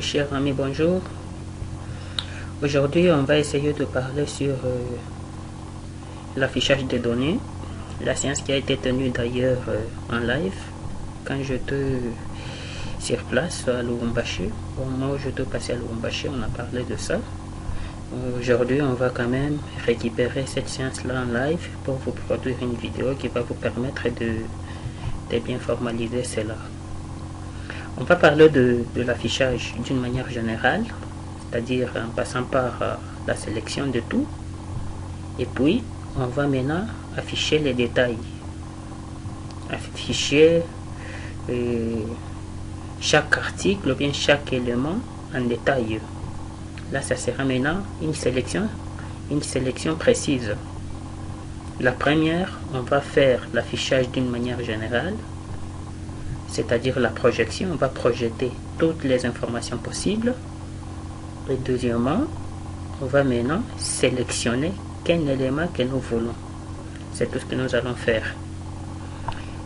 Chers amis, bonjour. Aujourd'hui, on va essayer de parler sur l'affichage des données. La séance qui a été tenue d'ailleurs en live quand j'étais sur place à Lubumbashi. Au moment où j'étais passé à Lubumbashi, on a parlé de ça. Aujourd'hui, on va quand même récupérer cette séance-là en live pour vous produire une vidéo qui va vous permettre de bien formaliser cela. On va parler de l'affichage d'une manière générale, c'est-à-dire en passant par la sélection de tout. Et puis, on va maintenant afficher les détails. Afficher chaque article ou bien chaque élément en détail. Là, ça sera maintenant une sélection précise. La première, on va faire l'affichage d'une manière générale, c'est-à-dire la projection. On va projeter toutes les informations possibles. Et deuxièmement, on va maintenant sélectionner quel élément que nous voulons. C'est tout ce que nous allons faire.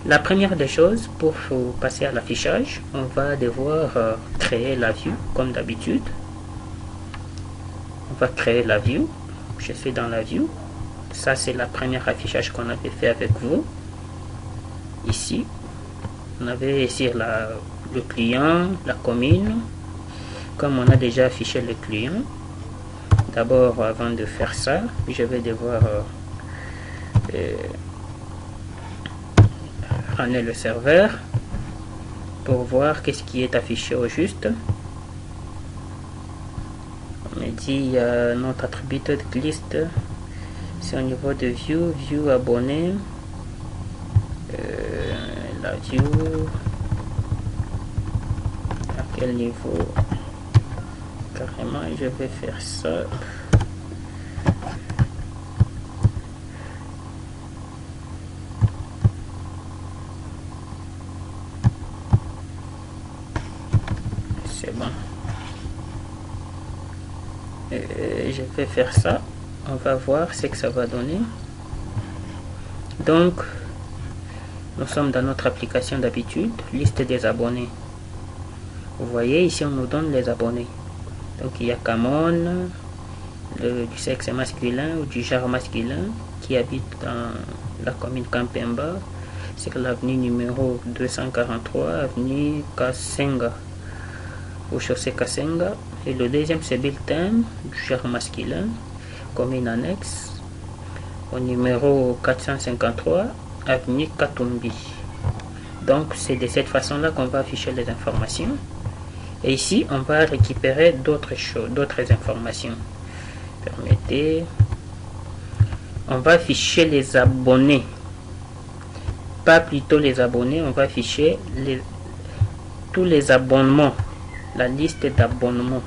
La première des choses, pour passer à l'affichage, on va devoir créer la vue comme d'habitude. On va créer la vue. Je suis dans la vue. Ça, c'est la première affichage qu'on avait fait avec vous. Ici, on avait ici le client, la commune. Comme on a déjà affiché le client, d'abord, avant de faire ça, je vais devoir ramener le serveur pour voir qu'est-ce qui est affiché au juste. On me dit notre attributed list, c'est au niveau de view abonné. La view, à quel niveau? Carrément, je vais faire ça. C'est bon. Je vais faire ça. On va voir ce que ça va donner. Donc, nous sommes dans notre application d'habitude, liste des abonnés. Vous voyez, ici, on nous donne les abonnés. Donc, il y a Camon, du sexe masculin ou du genre masculin, qui habite dans la commune Kampemba, c'est l'avenue numéro 243, avenue Kasenga, au chaussée Kasenga. Et le deuxième, c'est Biltem, du genre masculin, commune annexe, au numéro 453, avenue Katumbi. Donc, c'est de cette façon-là qu'on va afficher les informations. Et ici, on va récupérer d'autres choses, d'autres informations. Permettez. On va afficher les abonnés. Pas plutôt les abonnés, on va afficher tous les abonnements. La liste d'abonnements.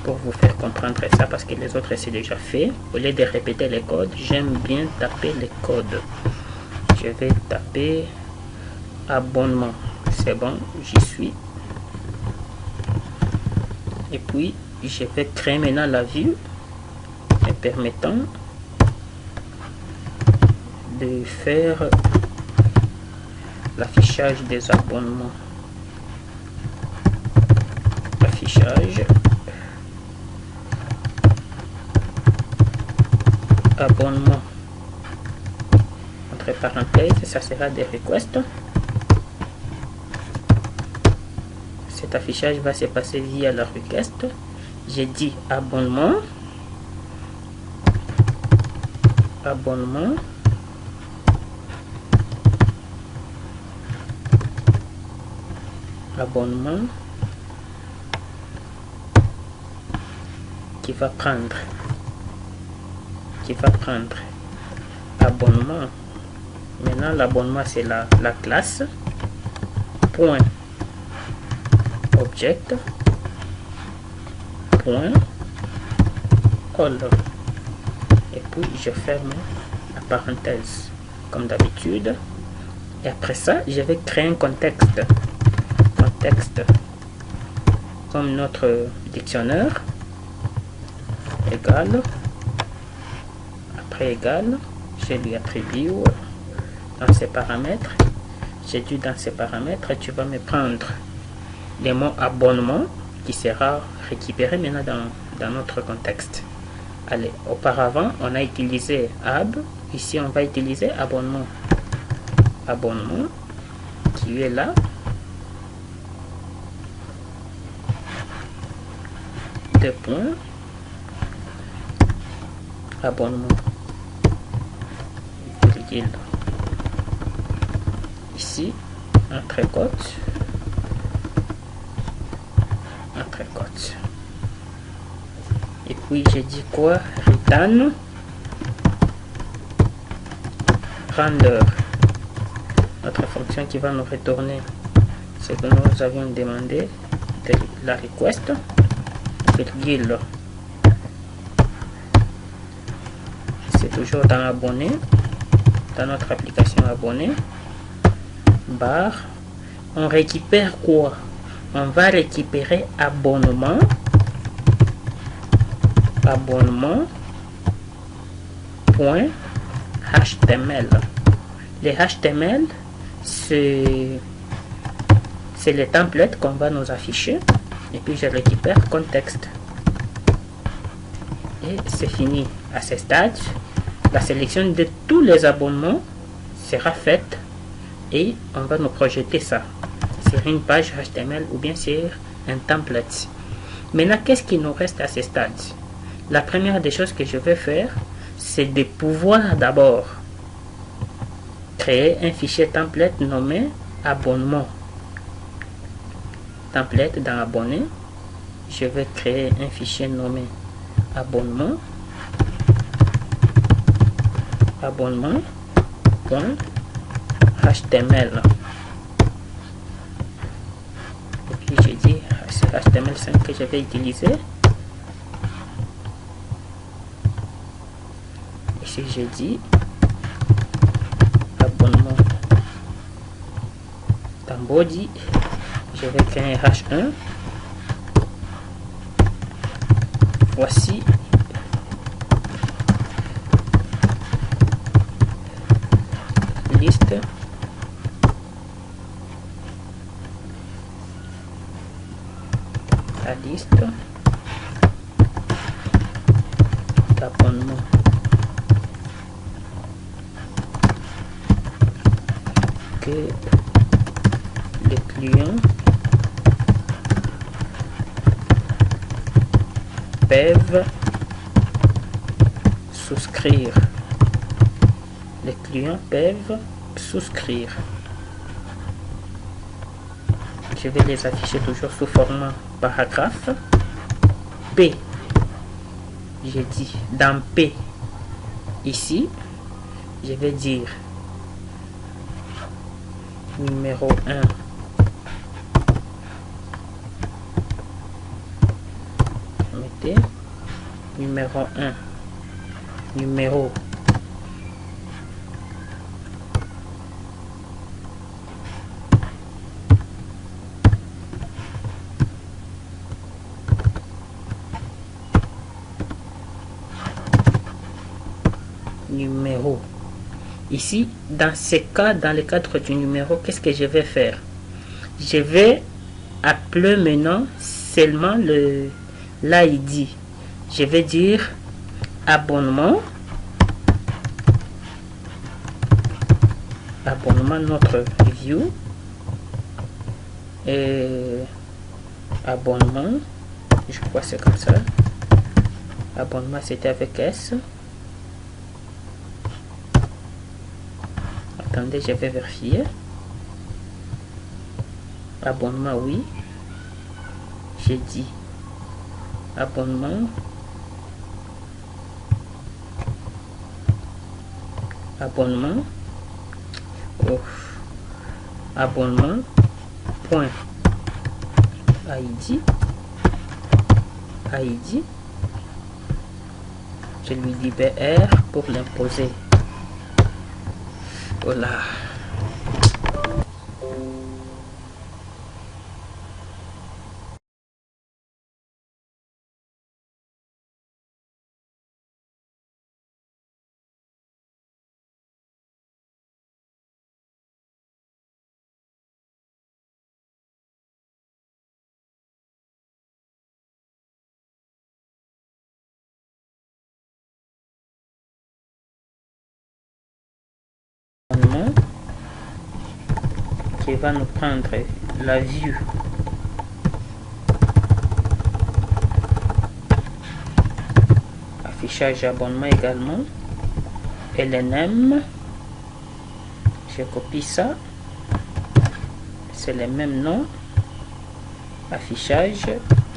Pour vous faire comprendre ça, parce que les autres, c'est déjà fait. Au lieu de répéter les codes, j'aime bien taper les codes. Je vais taper abonnement. C'est bon, j'y suis. Et puis, je vais créer maintenant la vue me permettant de faire l'affichage des abonnements. Affichage. Abonnement. Entre parenthèses, ça sera des requests. Cet affichage va se passer via la request. J'ai dit abonnement. Abonnement. Abonnement. Qui va prendre abonnement. Maintenant, l'abonnement, c'est la classe. Point. Object. Point. All. Et puis, je ferme la parenthèse, comme d'habitude. Et après ça, je vais créer un contexte. Contexte. Comme notre dictionnaire. Égal. Après égal, je lui attribue dans ses paramètres. J'ai dit dans ses paramètres, tu vas me prendre les mots abonnement qui sera récupéré maintenant dans notre contexte. Allez, auparavant, on a utilisé ab. Ici, on va utiliser abonnement. Abonnement, qui est là. Deux points. Abonnement. Virgule. Ici, entrecôte. Entrecôte. Et puis, j'ai dit quoi? Return. Render. Notre fonction qui va nous retourner ce que nous avions demandé de la request. Virgule. C'est toujours dans abonné, dans notre application abonné. Barre. On récupère quoi? On va récupérer abonnement. Abonnement. Point HTML. Les HTML, c'est les templates qu'on va nous afficher. Et puis je récupère contexte. Et c'est fini. À ce stade, la sélection de tous les abonnements sera faite et on va nous projeter ça sur une page HTML ou bien sur un template. Maintenant, qu'est-ce qui nous reste à ce stade? La première des choses que je vais faire, c'est de pouvoir d'abord créer un fichier template nommé abonnement. Template dans abonné, je vais créer un fichier nommé abonnement. Abonnement.html. Et puis j'ai dit c'est HTML5 que je vais utiliser. Ici j'ai dit abonnement. Dans body, je vais créer un H1. Voici liste la liste d'abonnement que les clients peuvent souscrire. Les clients peuvent souscrire. Je vais les afficher toujours sous format paragraphe. P. J'ai dit dans P. Ici, je vais dire numéro 1. Mettez numéro 1. Numéro numéro. Ici, dans ce cas, dans le cadre du numéro, qu'est-ce que je vais faire? Je vais appeler maintenant seulement l'ID. Je vais dire abonnement. Abonnement, notre view. Et abonnement. Je crois que c'est comme ça. Abonnement, c'était avec S. Attendez, je vais vérifier. Abonnement, oui. J'ai dit abonnement. Abonnement. Oh. Abonnement. Point. ID. ID. Je lui dis BR pour l'imposer. Voilà. qui va nous prendre la vue affichage abonnement également, LNM. Je copie ça, c'est le même nom, affichage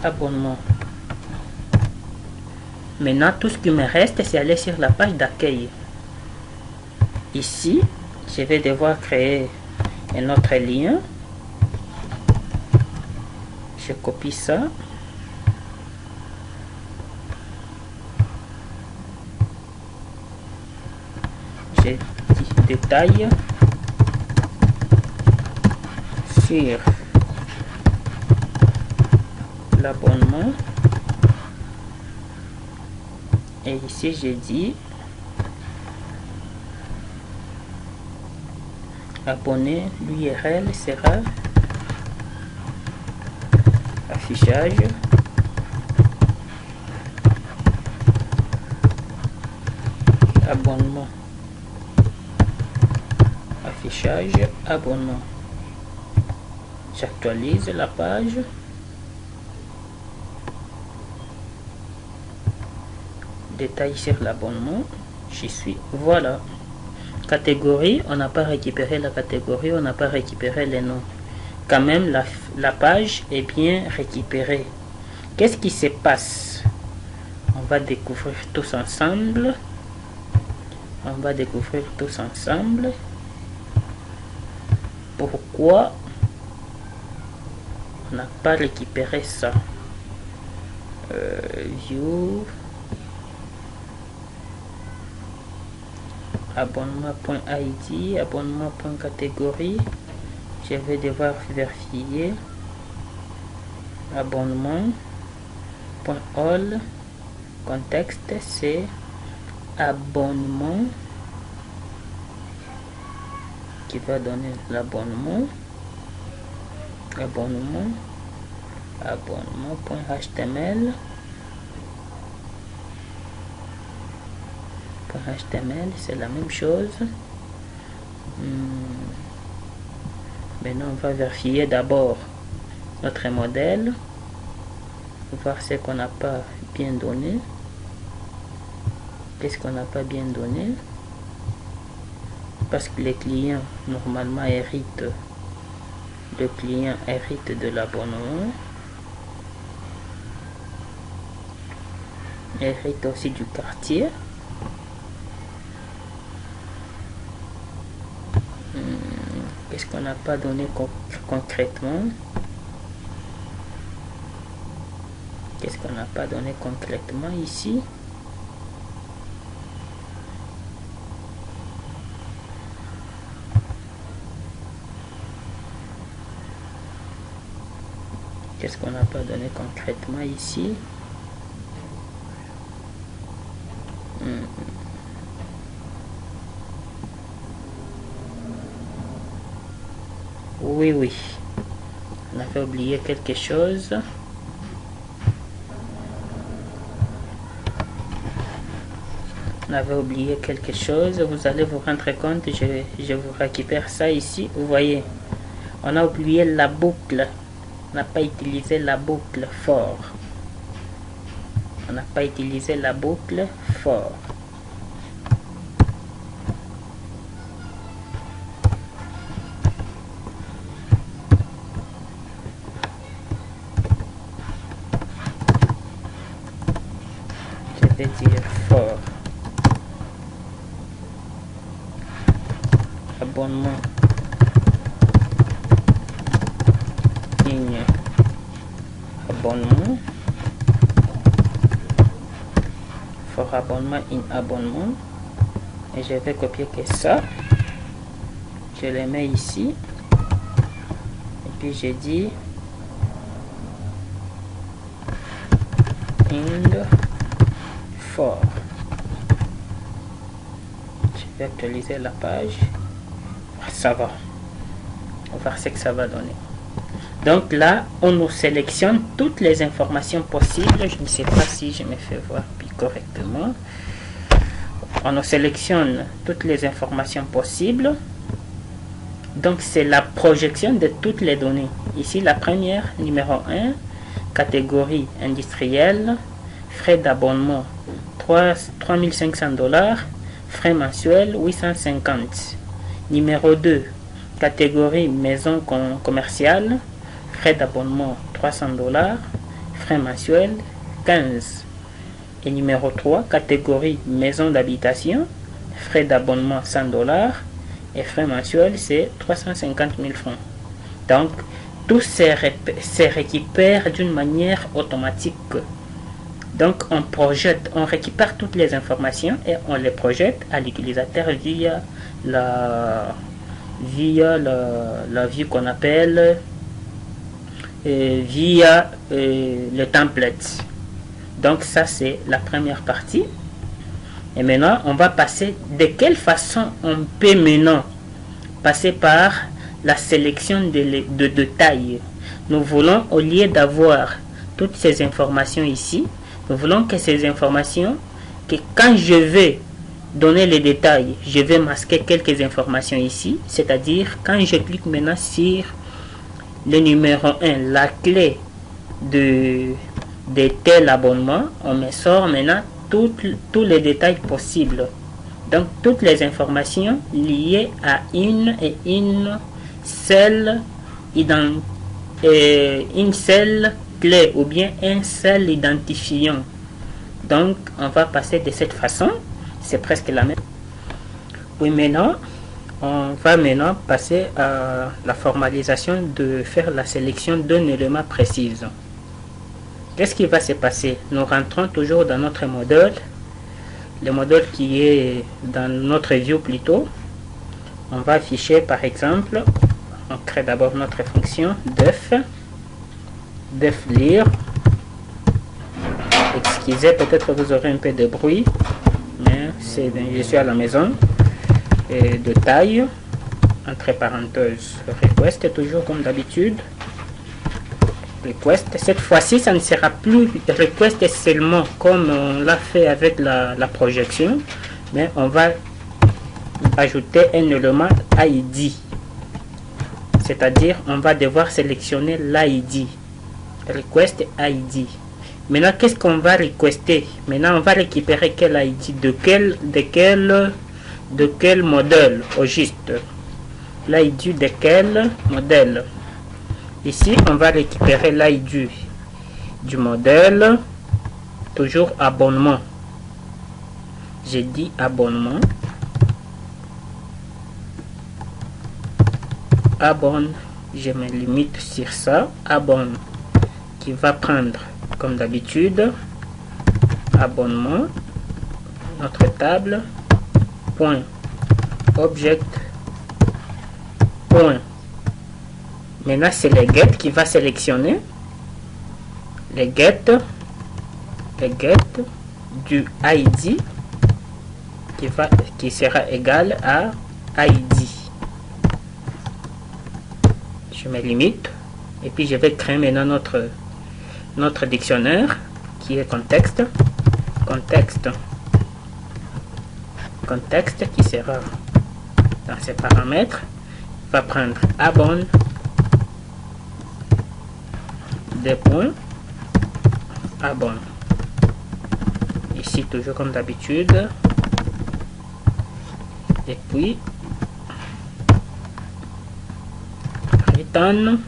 abonnement. Maintenant tout ce qui me reste, c'est aller sur la page d'accueil. Ici je vais devoir créer un autre lien. Je copie ça, je détaille sur l'abonnement et ici j'ai dit abonné, l'URL sera affichage abonnement, affichage abonnement. J'actualise la page, détail sur l'abonnement, j'y suis, voilà. Catégorie, on n'a pas récupéré la catégorie, on n'a pas récupéré les noms. Quand même, la page est bien récupérée. Qu'est-ce qui se passe? On va découvrir tous ensemble. On va découvrir tous ensemble. Pourquoi on n'a pas récupéré ça? View. Abonnement.id, abonnement.catégorie. Je vais devoir vérifier. Abonnement.all. Contexte, c'est abonnement qui va donner l'abonnement. Abonnement.html. HTML, c'est la même chose. Maintenant on va vérifier d'abord notre modèle, voir ce qu'on n'a pas bien donné. Qu'est-ce qu'on n'a pas bien donné? Parce que les clients normalement héritent, le client hérite de l'abonnement, hérite aussi du quartier. Qu'est-ce qu'on n'a pas donné concrètement? Qu'est-ce qu'on n'a pas donné concrètement ici? Qu'est-ce qu'on n'a pas donné concrètement ici? Oui, on avait oublié quelque chose. Vous allez vous rendre compte, je vous récupère ça ici. Vous voyez, on a oublié la boucle. On n'a pas utilisé la boucle for. Je vais dire for abonnement in abonnement, for abonnement in abonnement, et je vais copier que ça, je le mets ici, et puis j'ai dit in for. Je vais actualiser la page. Ça va, on va voir ce que ça va donner. Donc là on nous sélectionne toutes les informations possibles. Je ne sais pas si je me fais voir correctement. On nous sélectionne toutes les informations possibles. Donc c'est la projection de toutes les données. Ici la première, numéro 1, catégorie industrielle, frais d'abonnement 3500 $, frais mensuels 850. Numéro 2, catégorie maison commerciale, frais d'abonnement 300 $, frais mensuels 15. Et numéro 3, catégorie maison d'habitation, frais d'abonnement 100 $, et frais mensuels c'est 350 000 francs. Donc tout se récupère d'une manière automatique. Donc on projette, on récupère toutes les informations et on les projette à l'utilisateur via la vue qu'on appelle via le template. Donc ça c'est la première partie. Et maintenant on va passer de quelle façon on peut maintenant passer par la sélection de taille. Nous voulons, au lieu d'avoir toutes ces informations ici, nous voulons que ces informations, que quand je vais donner les détails, je vais masquer quelques informations ici, c'est-à-dire quand je clique maintenant sur le numéro 1, la clé de tel abonnement, on me sort maintenant tous les détails possibles. Donc toutes les informations liées à une seule clé ou bien un seul identifiant. Donc on va passer de cette façon, c'est presque la même. Oui, maintenant on va maintenant passer à la formalisation de faire la sélection d'un élément précis. Qu'est-ce qui va se passer? Nous rentrons toujours dans notre modèle, le modèle qui est dans notre view plutôt. On va afficher par exemple, on crée d'abord notre fonction def lire. Excusez, peut-être vous aurez un peu de bruit, mais je suis à la maison. Et de taille, entre parenthèses, request, toujours comme d'habitude. Request, cette fois-ci ça ne sera plus request seulement comme on l'a fait avec la projection, mais on va ajouter un élément ID, c'est-à-dire on va devoir sélectionner l'ID, request ID. Maintenant qu'est-ce qu'on va requester? Maintenant on va récupérer quel ID, de quel modèle au juste, l'ID de quel modèle. Ici on va récupérer l'ID du modèle, toujours abonnement. J'ai dit abonnement, abonne, je me limite sur ça, abonne, qui va prendre comme d'habitude abonnement, notre table, point object, point. Maintenant c'est le get qui va sélectionner le get du ID qui sera égal à ID. Je me limite et puis je vais créer maintenant notre dictionnaire qui est contexte qui sera dans ces paramètres, va prendre abonne, des points, abonne. Ici toujours comme d'habitude, et puis return,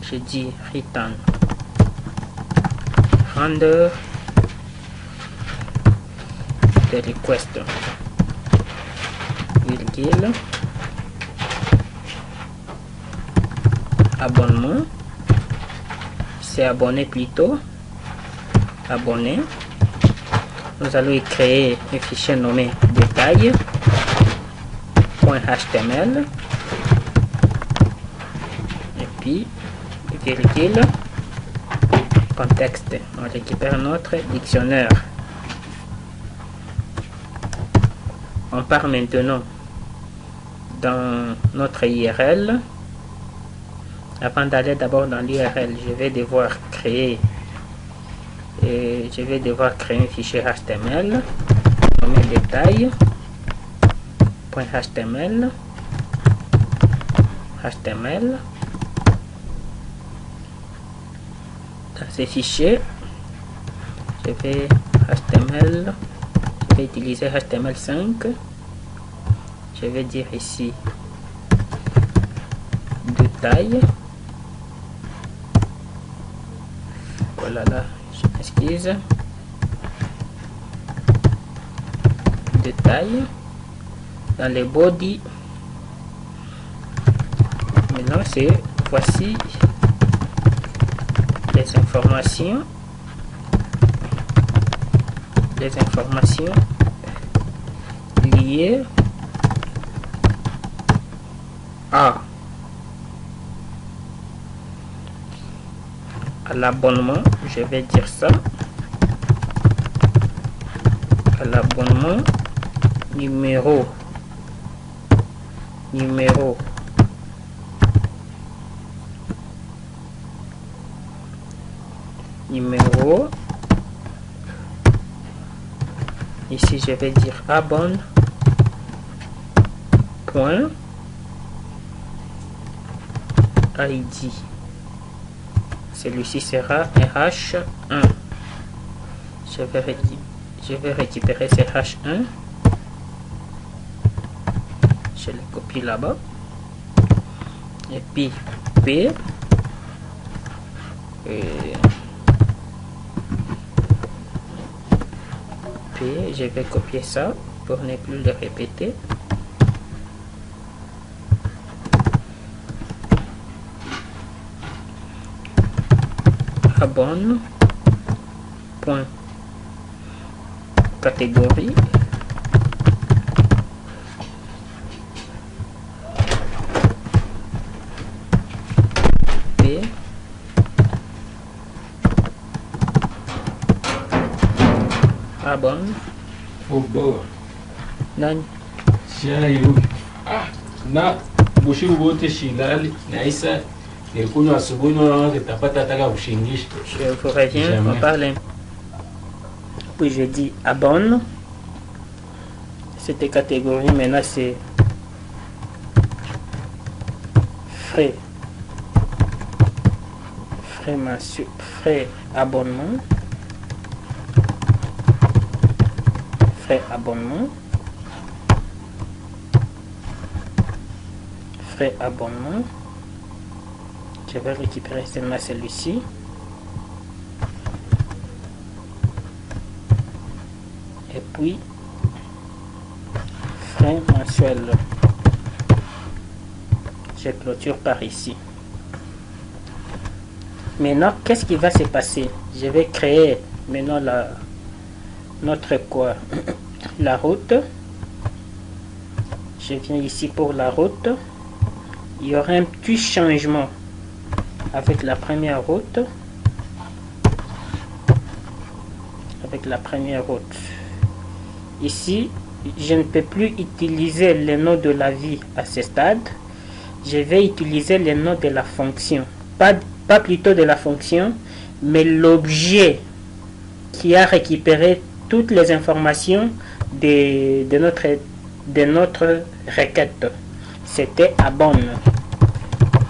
j'ai dit return render the request, virgule, abonnement, c'est abonné plutôt, abonné. Nous allons y créer un fichier nommé détail.html et puis virgule, contexte. On récupère notre dictionnaire. On part maintenant dans notre URL. Avant d'aller d'abord dans l'URL, je vais devoir créer un fichier HTML nommé détail.html HTML. Dans ces fichiers, je vais utiliser HTML5. Je vais dire ici de taille. Voilà, là, je m'excuse. De taille. Dans les body. Maintenant, voici les informations liées à l'abonnement. Je vais dire ça, à l'abonnement numéro ici je vais dire abonne point ID. Celui-ci sera RH1. Je vais récupérer ces H1. Je les copie là-bas. Et puis P. Je vais copier ça pour ne plus le répéter. Abonne point catégorie P abonne nani bushi wote shilali na isa nilikunywa asubuhi na nitapata taka kushingisha. Je vous reviens, on parle. Puis je dis abonne. Cette catégorie maintenant c'est frais abonnement. Frais abonnement. Je vais récupérer seulement celui-ci. Et puis frais mensuel. Je clôture par ici. Maintenant, qu'est-ce qui va se passer? Je vais créer maintenant la route. Je viens ici pour la route. Il y aura un petit changement avec la première route. Ici, je ne peux plus utiliser le nom de la vie à ce stade. Je vais utiliser le nom de la fonction. Pas plutôt de la fonction, mais l'objet qui a récupéré toutes les informations de notre requête. C'était abonne.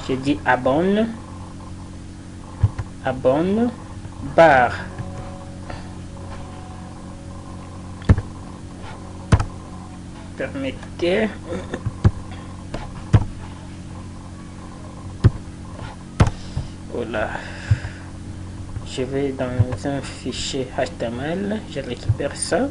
Je dis abonne barre permettez voilà. Je vais dans un fichier HTML, je récupère ça.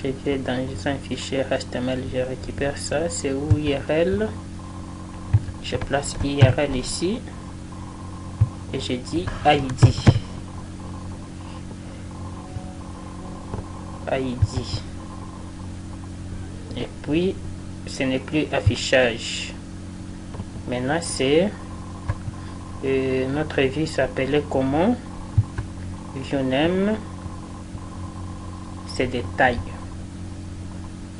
Je vais dans un fichier HTML, je récupère ça, c'est où URL. Je place URL ici et je dis ID. Et puis ce n'est plus affichage. Maintenant c'est notre vie s'appelait comment? ViewName c'est détail.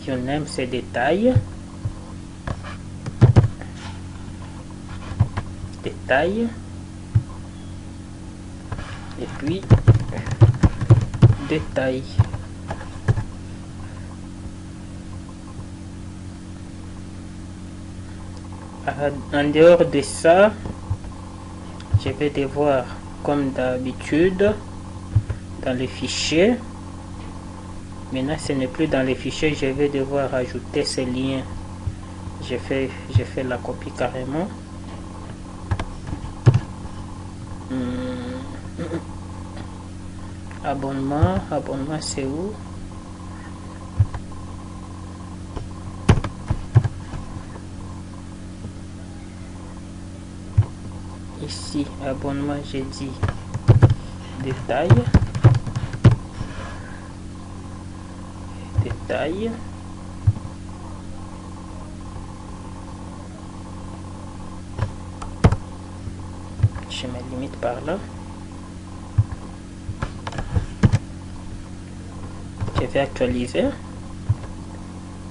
ViewName c'est détail. Et puis détail. En dehors de ça, je vais devoir, comme d'habitude, dans les fichiers. Maintenant, ce n'est plus dans les fichiers, je vais devoir ajouter ces liens. J'ai fait la copie carrément. Abonnement c'est où? Ici, abonnement, j'ai dit détail. Je me limite par là. Je vais actualiser.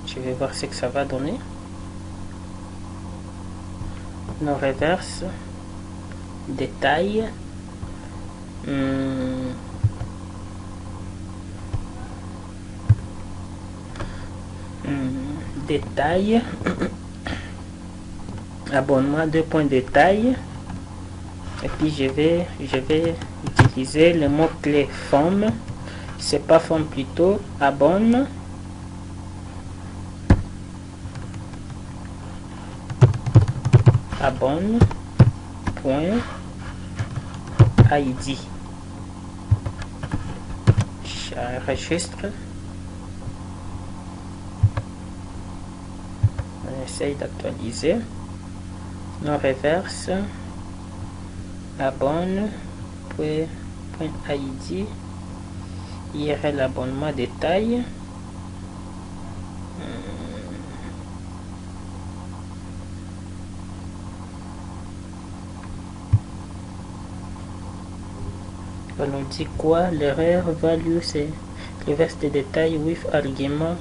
Je vais voir ce que ça va donner. Non, reverse. Détail. Détail. Abonnement, 2 points détail. Et puis je vais utiliser le mot clé forme. C'est pas forme, plutôt abonne. Abonne point ID. J'enregistre. On essaye d'actualiser. Non, reverse. Abonne point ID. URL abonnement détail. On nous dit quoi? L'erreur value, c'est reverse de détail with argument,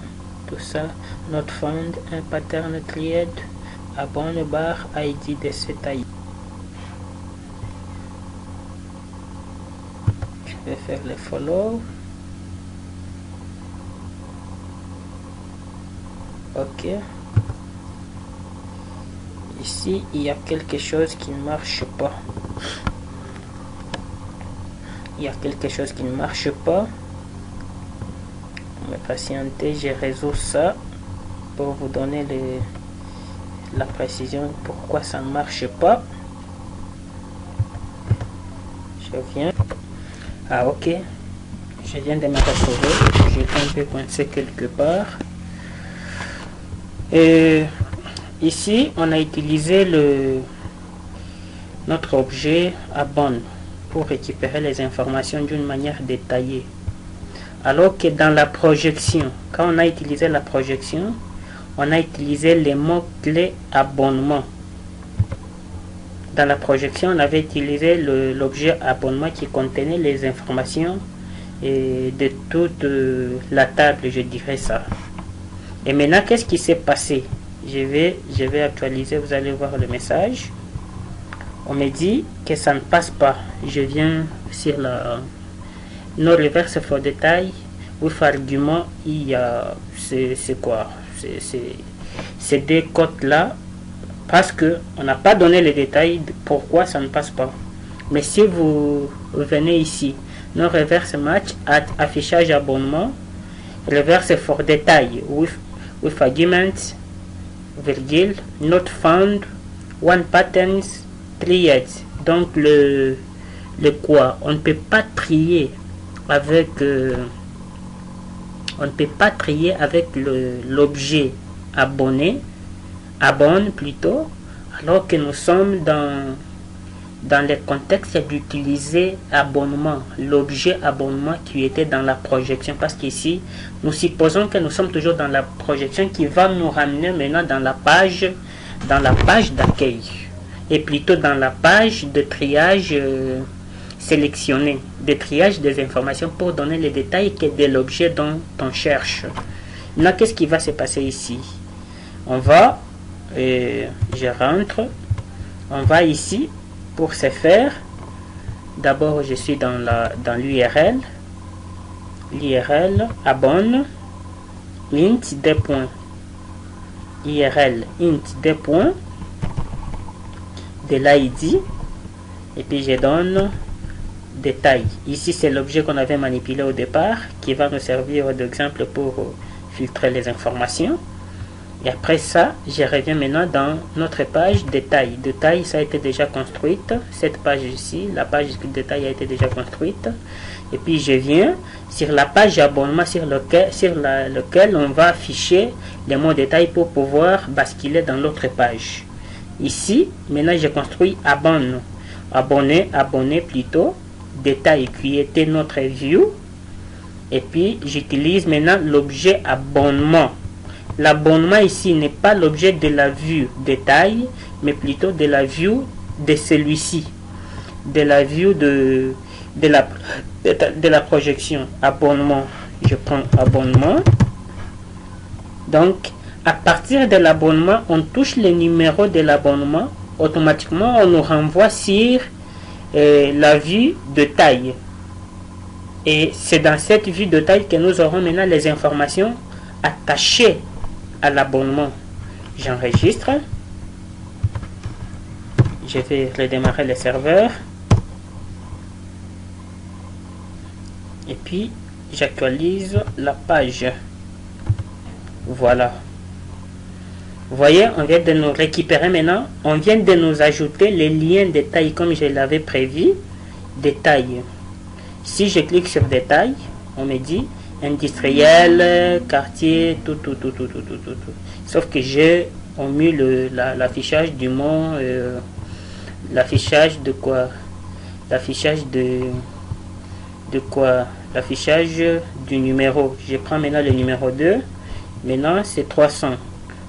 tout ça, not found, un pattern created, abonne bar ID de cet ID. Je vais faire le follow. Ok. Ici, il y a quelque chose qui ne marche pas. Il y a quelque chose qui ne marche pas. Mais patientez, je résous ça pour vous donner la précision pourquoi ça ne marche pas. Je viens. Ah ok. Je viens de me retrouver. J'étais un peu coincé quelque part. Et ici, on a utilisé notre objet abonne pour récupérer les informations d'une manière détaillée. Alors que dans la projection, quand on a utilisé la projection, on a utilisé les mots-clés abonnement. Dans la projection, on avait utilisé l'objet abonnement qui contenait les informations de toute la table, je dirais ça. Et maintenant, qu'est-ce qui s'est passé? Je vais actualiser, vous allez voir le message. On me dit que ça ne passe pas. Je viens sur la no reverse for détail with argument. Il y a c'est quoi? Ces deux codes là, parce que on n'a pas donné les détails de pourquoi ça ne passe pas. Mais si vous venez ici, no reverse match at affichage abonnement, reverse for détail with argument, virgule, not found, one patterns tried. Donc le quoi, on ne peut pas trier avec l'objet abonné, abonne plutôt, alors que nous sommes dans le contexte d'utiliser abonnement, l'objet abonnement qui était dans la projection, parce qu'ici nous supposons que nous sommes toujours dans la projection qui va nous ramener maintenant dans la page d'accueil, et plutôt dans la page de triage sélectionné, de triage des informations pour donner les détails de l'objet dont on cherche. Maintenant, qu'est-ce qui va se passer ici? On va, je rentre, on va ici. Pour ce faire, d'abord je suis dans l'URL, abonne, int des points, URL int des points, de l'ID et puis je donne détail. Ici c'est l'objet qu'on avait manipulé au départ qui va nous servir d'exemple pour filtrer les informations. Et après ça, je reviens maintenant dans notre page détail. Détail, ça a été déjà construite. Cette page ici, la page détail a été déjà construite. Et puis je viens sur la page abonnement sur lequel on va afficher les mots détail pour pouvoir basculer dans l'autre page. Ici, maintenant j'ai construit abonne. Abonné plutôt. Détail qui était notre view. Et puis j'utilise maintenant l'objet abonnement. L'abonnement ici n'est pas l'objet de la vue détail, mais plutôt de la vue de celui-ci, de la vue de la projection. Abonnement, je prends abonnement. Donc, à partir de l'abonnement, on touche le numéro de l'abonnement. Automatiquement, on nous renvoie sur la vue de taille. Et c'est dans cette vue de taille que nous aurons maintenant les informations attachées à l'abonnement. J'enregistre. Je vais redémarrer le serveur. Et puis, j'actualise la page. Voilà. Vous voyez, on vient de nous récupérer maintenant. On vient de nous ajouter les liens détail comme je l'avais prévu. Détail. Si je clique sur détail, on me dit industriel, quartier, tout. Sauf que j'ai omis l'affichage du mot, l'affichage de quoi? L'affichage de quoi? L'affichage du numéro. Je prends maintenant le numéro 2. Maintenant, c'est 300.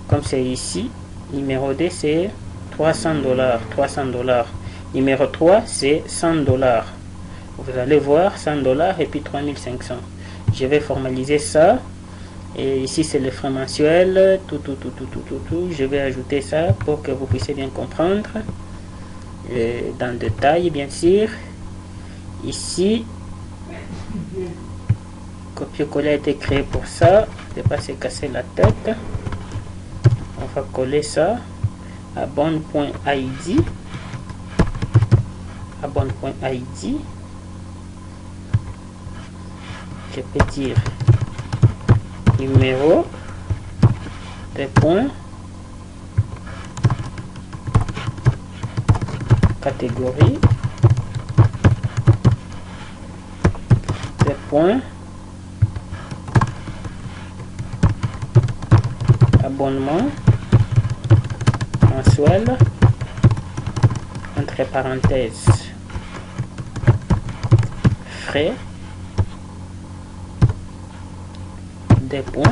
Comme c'est ici, numéro 2, c'est $300. Numéro 3, c'est $100. Vous allez voir $100 et puis 3500. Je vais formaliser ça. Et ici, c'est le frais mensuel. Tout. Je vais ajouter ça pour que vous puissiez bien comprendre. Dans le détail, bien sûr. Ici, copier-coller a été créé pour ça. Ne pas se casser la tête. On va coller ça. Abonne.id. Abonne.id. Je peux dire numéro de points, catégorie de points, abonnement mensuel, entre parenthèses, frais, des points,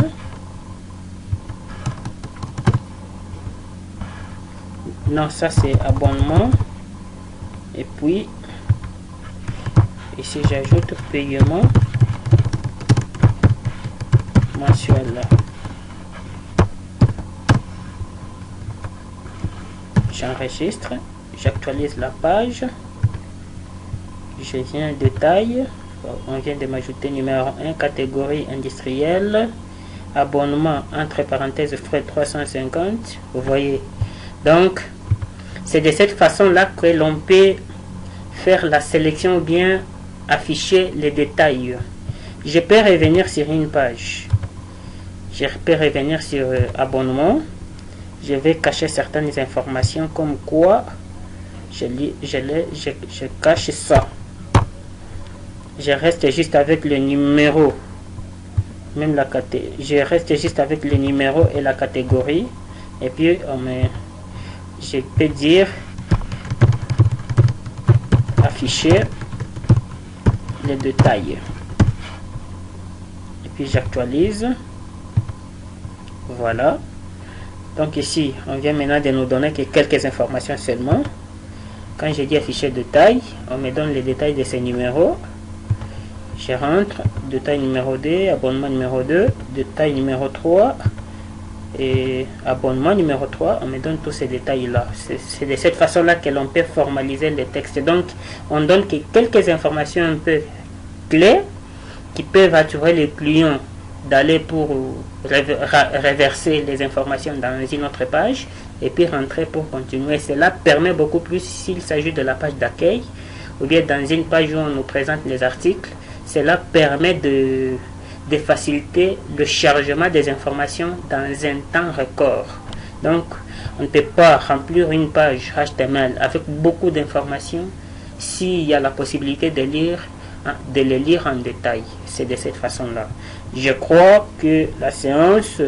non, ça c'est abonnement, et puis ici j'ajoute paiement mensuel. J'enregistre, j'actualise la page, je viens détail. On vient de m'ajouter numéro 1, catégorie industrielle, abonnement entre parenthèses frais 350. Vous voyez, donc c'est de cette façon là que l'on peut faire la sélection ou bien afficher les détails. Je peux revenir sur une page, je peux revenir sur abonnement. Je vais cacher certaines informations comme quoi je cache ça. Je reste juste avec le numéro, même la catégorie. Je reste juste avec le numéro et la catégorie. Et puis, je peux dire afficher les détails. Et puis, j'actualise. Voilà. Donc ici, on vient maintenant de nous donner que quelques informations seulement. Quand je dis afficher détail, on me donne les détails de ces numéros. Je rentre, détail numéro 2, abonnement numéro 2, détail numéro 3 et abonnement numéro 3. On me donne tous ces détails-là. C'est de cette façon-là que l'on peut formaliser le texte. Donc, on donne que quelques informations un peu clés qui peuvent attirer les clients d'aller pour reverser les informations dans une autre page. et puis rentrer pour continuer. Cela permet beaucoup plus s'il s'agit de la page d'accueil ou bien dans une page où on nous présente les articles. Cela permet de faciliter le chargement des informations dans un temps record. Donc, on ne peut pas remplir une page HTML avec beaucoup d'informations s'il y a la possibilité de les lire en détail. C'est de cette façon-là. Je crois que la séance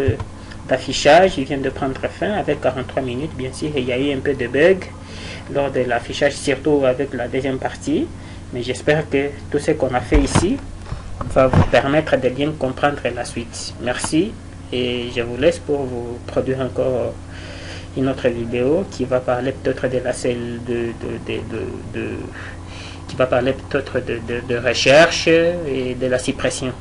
d'affichage vient de prendre fin avec 43 minutes. Bien sûr, il y a eu un peu de bug lors de l'affichage, surtout avec la deuxième partie. Mais j'espère que tout ce qu'on a fait ici va vous permettre de bien comprendre la suite. Merci et je vous laisse pour vous produire encore une autre vidéo qui va parler peut-être de la celle qui va parler peut-être de recherche et de la suppression.